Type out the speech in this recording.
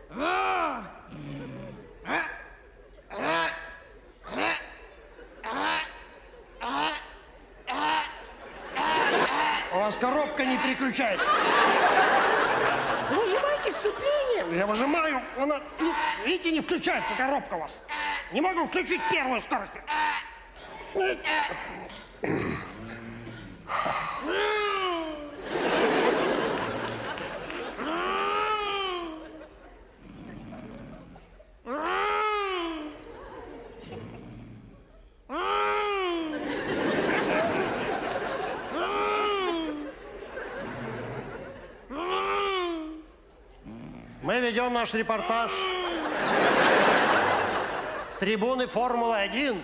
У вас коробка не переключается. Вы нажимаете сцепление? Я выжимаю, она, видите, не включается коробка у вас. Не могу включить первую скорость. Мы ведем наш репортаж с трибуны Формулы-1.